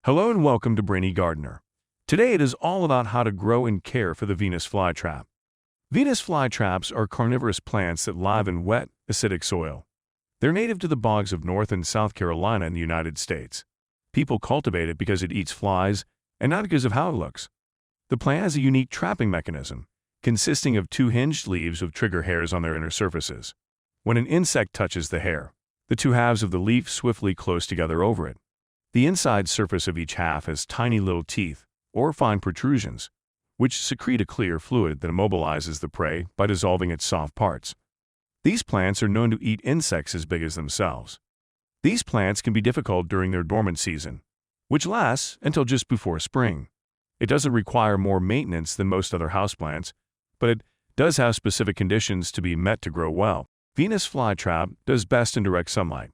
Hello and welcome to Brainy Gardener. Today it is all about how to grow and care for the Venus flytrap. Venus flytraps are carnivorous plants that live in wet, acidic soil. They're native to the bogs of North and South Carolina in the United States. People cultivate it because it eats flies and not because of how it looks. The plant has a unique trapping mechanism, consisting of two hinged leaves with trigger hairs on their inner surfaces. When an insect touches the hair, the two halves of the leaf swiftly close together over it. The inside surface of each half has tiny little teeth, or fine protrusions, which secrete a clear fluid that immobilizes the prey by dissolving its soft parts. These plants are known to eat insects as big as themselves. These plants can be difficult during their dormant season, which lasts until just before spring. It doesn't require more maintenance than most other houseplants, but it does have specific conditions to be met to grow well. Venus flytrap does best in direct sunlight.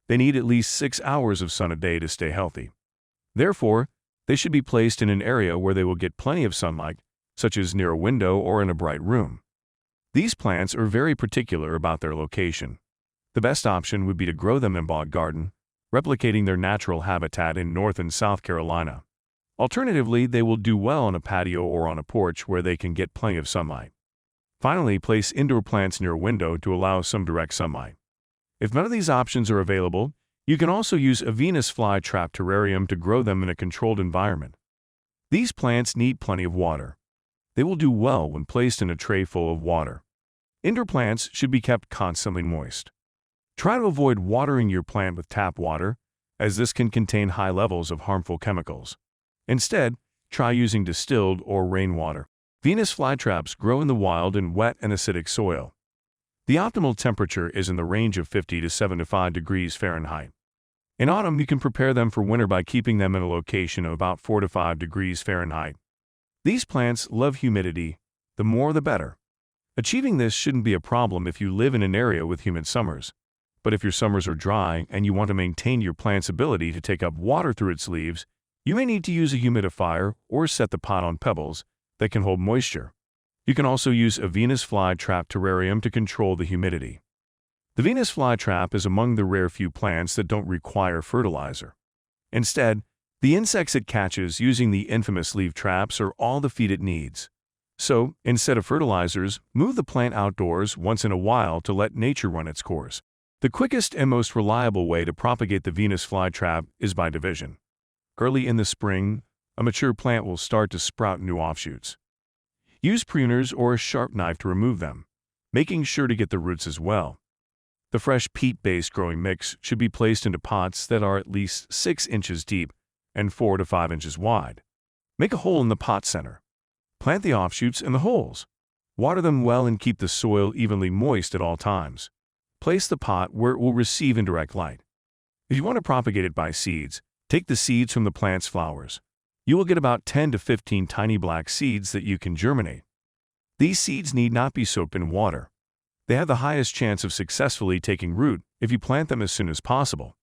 They need at least 6 hours of sun a day to stay healthy. Therefore, they should be placed in an area where they will get plenty of sunlight, such as near a window or in a bright room. These plants are very particular about their location. The best option would be to grow them in bog garden, replicating their natural habitat in North and South Carolina. Alternatively, they will do well on a patio or on a porch where they can get plenty of sunlight. Finally, place indoor plants near a window to allow some direct sunlight. If none of these options are available, you can also use a Venus flytrap terrarium to grow them in a controlled environment. These plants need plenty of water. They will do well when placed in a tray full of water. Indoor plants should be kept constantly moist. Try to avoid watering your plant with tap water, as this can contain high levels of harmful chemicals. Instead, try using distilled or rainwater. Venus flytraps grow in the wild in wet and acidic soil. The optimal temperature is in the range of 50 to 75 degrees Fahrenheit. In autumn, you can prepare them for winter by keeping them in a location of about 4 to 5 degrees Fahrenheit. These plants love humidity, the more the better. Achieving this shouldn't be a problem if you live in an area with humid summers. But if your summers are dry and you want to maintain your plant's ability to take up water through its leaves, you may need to use a humidifier or set the pot on pebbles that can hold moisture. You can also use a Venus flytrap terrarium to control the humidity. The Venus flytrap is among the rare few plants that don't require fertilizer. Instead, the insects it catches using the infamous leaf traps are all the feed it needs. So, instead of fertilizers, move the plant outdoors once in a while to let nature run its course. The quickest and most reliable way to propagate the Venus flytrap is by division. Early in the spring, a mature plant will start to sprout new offshoots. Use pruners or a sharp knife to remove them, making sure to get the roots as well. The fresh peat-based growing mix should be placed into pots that are at least 6 inches deep and 4 to 5 inches wide. Make a hole in the pot center. Plant the offshoots in the holes. Water them well and keep the soil evenly moist at all times. Place the pot where it will receive indirect light. If you want to propagate it by seeds, take the seeds from the plant's flowers. You will get about 10 to 15 tiny black seeds that you can germinate. These seeds need not be soaked in water. They have the highest chance of successfully taking root if you plant them as soon as possible.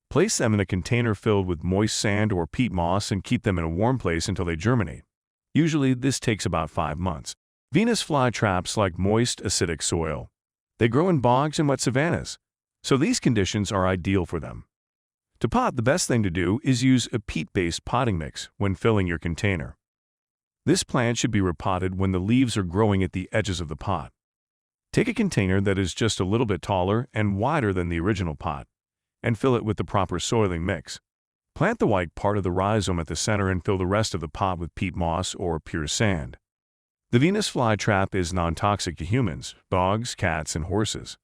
Place them in a container filled with moist sand or peat moss and keep them in a warm place until they germinate. Usually, this takes about 5 months. Venus flytraps like moist, acidic soil. They grow in bogs and wet savannas, so these conditions are ideal for them. To pot, the best thing to do is use a peat-based potting mix when filling your container. This plant should be repotted when the leaves are growing at the edges of the pot. Take a container that is just a little bit taller and wider than the original pot, and fill it with the proper soiling mix. Plant the white part of the rhizome at the center and fill the rest of the pot with peat moss or pure sand. The Venus flytrap is non-toxic to humans, dogs, cats, and horses.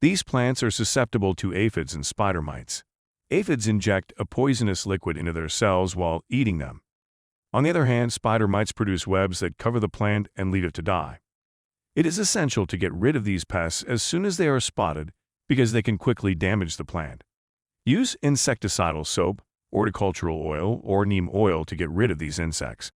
These plants are susceptible to aphids and spider mites. Aphids inject a poisonous liquid into their cells while eating them. On the other hand, spider mites produce webs that cover the plant and leave it to die. It is essential to get rid of these pests as soon as they are spotted because they can quickly damage the plant. Use insecticidal soap, horticultural oil, or neem oil to get rid of these insects.